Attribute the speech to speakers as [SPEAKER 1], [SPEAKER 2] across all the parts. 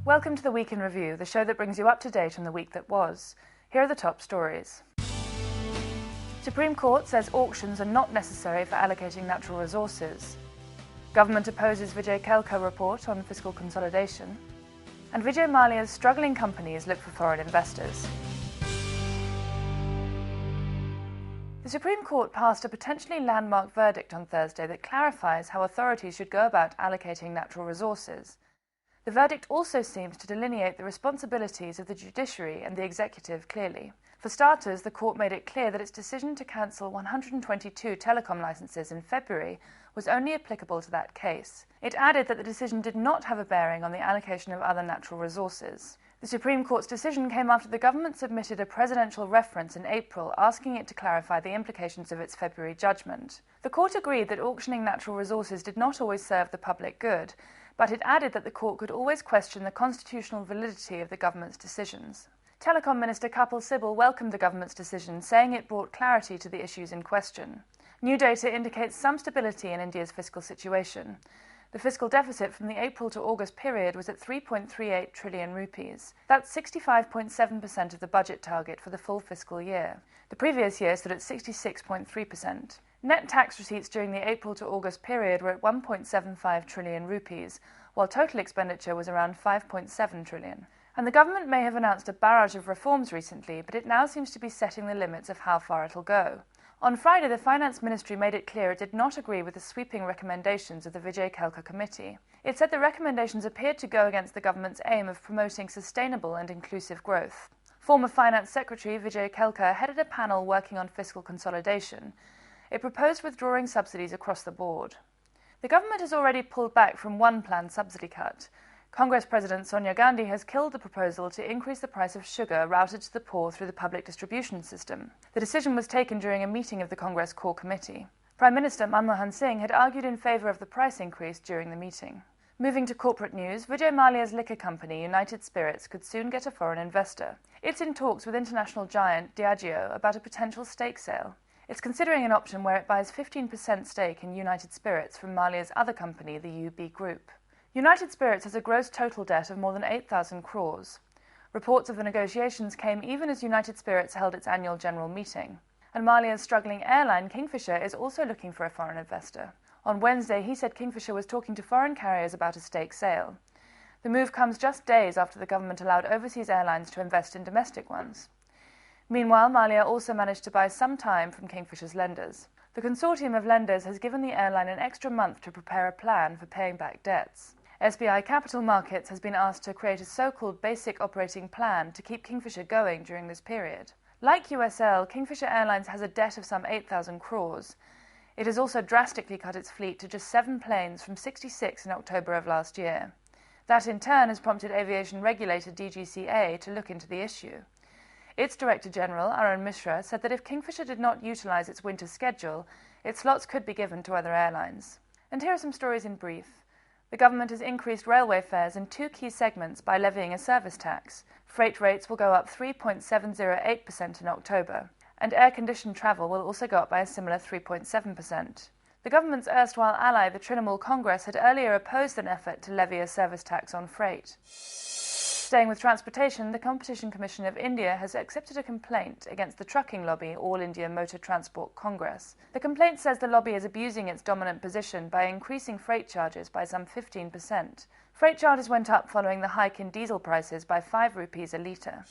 [SPEAKER 1] Welcome to the Week in Review, the show that brings you up to date on the week that was. Here are the top stories. Supreme Court says auctions are not necessary for allocating natural resources. Government opposes Vijay Mallya report on fiscal consolidation. And Vijay Mallya's struggling companies look for foreign investors. The Supreme Court passed a potentially landmark verdict on Thursday that clarifies how authorities should go about allocating natural resources. The verdict also seems to delineate the responsibilities of the judiciary and the executive clearly. For starters, the court made it clear that its decision to cancel 122 telecom licenses in February was only applicable to that case. It added that the decision did not have a bearing on the allocation of other natural resources. The Supreme Court's decision came after the government submitted a presidential reference in April asking it to clarify the implications of its February judgment. The court agreed that auctioning natural resources did not always serve the public good, but it added that the court could always question the constitutional validity of the government's decisions. Telecom Minister Kapil Sibal welcomed the government's decision, saying it brought clarity to the issues in question. New data indicates some stability in India's fiscal situation. The fiscal deficit from the April to August period was at 3.38 trillion rupees. That's 65.7% of the budget target for the full fiscal year. The previous year stood at 66.3%. Net tax receipts during the April to August period were at 1.75 trillion rupees, while total expenditure was around 5.7 trillion. And the government may have announced a barrage of reforms recently, but it now seems to be setting the limits of how far it'll go. On Friday, the Finance Ministry made it clear it did not agree with the sweeping recommendations of the Vijay Mallya Committee. It said the recommendations appeared to go against the government's aim of promoting sustainable and inclusive growth. Former Finance Secretary Vijay Mallya headed a panel working on fiscal consolidation. It proposed withdrawing subsidies across the board. The government has already pulled back from one planned subsidy cut. Congress President Sonia Gandhi has killed the proposal to increase the price of sugar routed to the poor through the public distribution system. The decision was taken during a meeting of the Congress Core Committee. Prime Minister Manmohan Singh had argued in favour of the price increase during the meeting. Moving to corporate news, Vijay Mallya's liquor company, United Spirits, could soon get a foreign investor. It's in talks with international giant Diageo about a potential stake sale. It's considering an option where it buys 15% stake in United Spirits from Mallya's other company, the UB Group. United Spirits has a gross total debt of more than 8,000 crores. Reports of the negotiations came even as United Spirits held its annual general meeting. And Mallya's struggling airline, Kingfisher, is also looking for a foreign investor. On Wednesday, he said Kingfisher was talking to foreign carriers about a stake sale. The move comes just days after the government allowed overseas airlines to invest in domestic ones. Meanwhile, Mallya also managed to buy some time from Kingfisher's lenders. The consortium of lenders has given the airline an extra month to prepare a plan for paying back debts. SBI Capital Markets has been asked to create a so-called basic operating plan to keep Kingfisher going during this period. Like USL, Kingfisher Airlines has a debt of some 8,000 crores. It has also drastically cut its fleet to just 7 planes from 66 in October of last year. That in turn has prompted aviation regulator DGCA to look into the issue. Its Director General, Arun Mishra, said that if Kingfisher did not utilise its winter schedule, its slots could be given to other airlines. And here are some stories in brief. The government has increased railway fares in 2 key segments by levying a service tax. Freight rates will go up 3.708% in October, and air-conditioned travel will also go up by a similar 3.7%. The government's erstwhile ally, the Trinamool Congress, had earlier opposed an effort to levy a service tax on freight. Staying with transportation, the Competition Commission of India has accepted a complaint against the trucking lobby, All India Motor Transport Congress. The complaint says the lobby is abusing its dominant position by increasing freight charges by some 15%. Freight charges went up following the hike in diesel prices by 5 rupees a litre.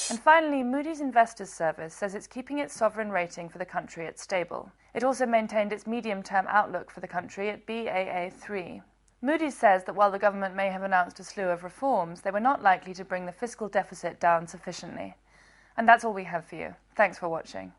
[SPEAKER 1] And finally, Moody's Investors Service says it's keeping its sovereign rating for the country at stable. It also maintained its medium-term outlook for the country at Baa3. Moody's says that while the government may have announced a slew of reforms, they were not likely to bring the fiscal deficit down sufficiently. And that's all we have for you. Thanks for watching.